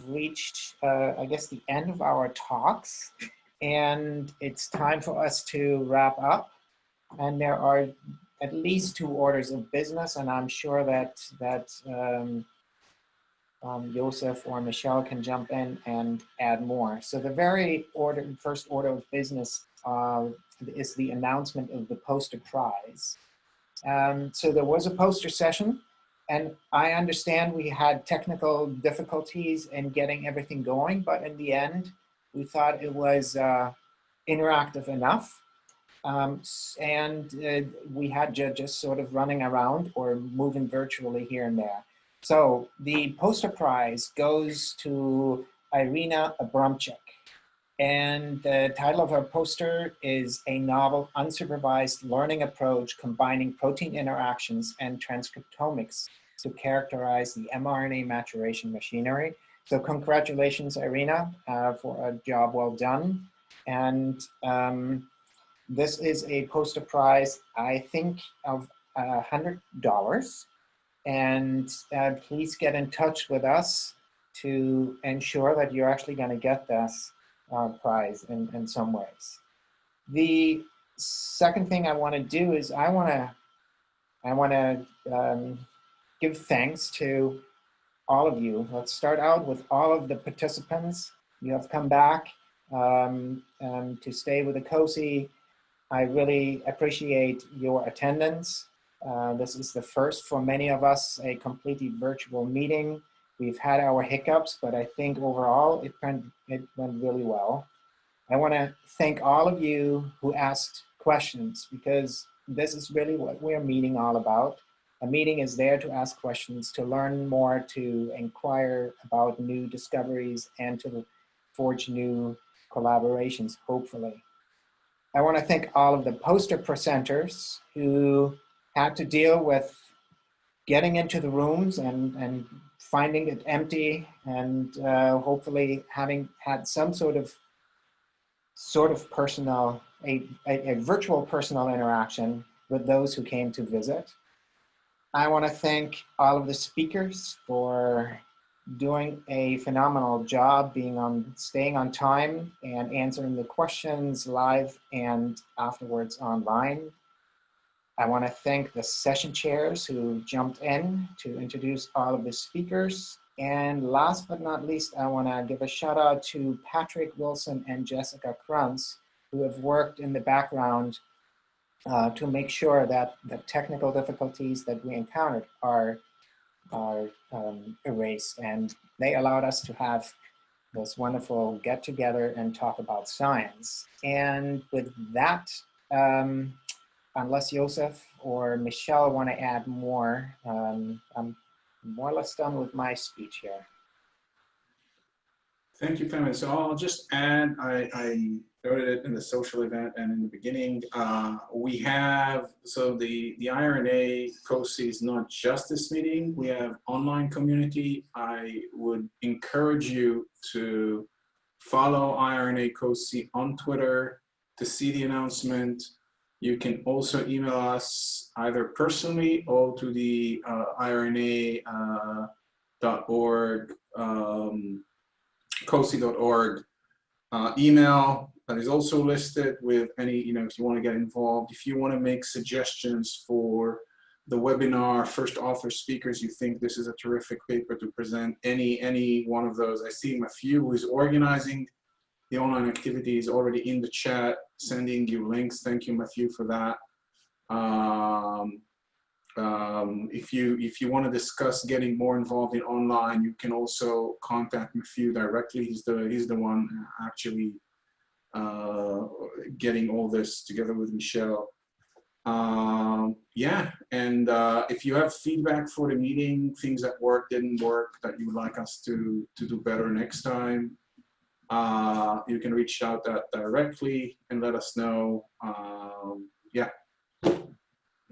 reached, I guess, the end of our talks, and it's time for us to wrap up. And there are at least 2 orders of business, and I'm sure that Joseph or Michelle can jump in and add more. So the very first order of business is the announcement of the poster prize. So there was a poster session, and I understand we had technical difficulties in getting everything going, but in the end, we thought it was interactive enough. We had judges sort of running around or moving virtually here and there. So the poster prize goes to iRNA Abramczyk. And the title of her poster is A Novel Unsupervised Learning Approach Combining Protein Interactions and Transcriptomics to Characterize the mRNA Maturation Machinery. So congratulations, iRNA, for a job well done. And this is a poster prize, I think, of $100. And please get in touch with us to ensure that you're actually going to get this prize in some ways. The second thing I want to do is I want to give thanks to all of you. Let's start out with all of the participants. You have come back to stay with the COSI. I really appreciate your attendance. This is the first for many of us, a completely virtual meeting. We've had our hiccups, but I think overall it went really well. I want to thank all of you who asked questions, because this is really what we're meeting all about. A meeting is there to ask questions, to learn more, to inquire about new discoveries, and to forge new collaborations, hopefully. I want to thank all of the poster presenters who had to deal with getting into the rooms and finding it empty, and hopefully having had some sort of personal, a virtual personal interaction with those who came to visit. I want to thank all of the speakers for doing a phenomenal job, staying on time and answering the questions live and afterwards online. I want to thank the session chairs who jumped in to introduce all of the speakers. And last but not least, I want to give a shout out to Patrick Wilson and Jessica Krantz, who have worked in the background to make sure that the technical difficulties that we encountered are erased. And they allowed us to have this wonderful get together and talk about science. And with that, unless Joseph or Michelle want to add more, I'm more or less done with my speech here. Thank you, Klemens. So I'll just add, I noted it in the social event and in the beginning, we have, so the iRNA COSI is not just this meeting, we have online community. I would encourage you to follow iRNA COSI on Twitter to see the announcement. You can also email us either personally or to the iRNA.org, COSI.org email that is also listed with any, if you want to get involved, if you want to make suggestions for the webinar, first author speakers, you think this is a terrific paper to present, any one of those. I see Matthew, who is organizing the online activities, already in the chat, sending you links. Thank you, Matthew, for that. If you want to discuss getting more involved in online, you can also contact Matthew directly. He's the one actually getting all this together with Michelle. Yeah, and if you have feedback for the meeting, things that didn't work, that you would like us to do better next time, you can reach out that directly and let us know. Yeah.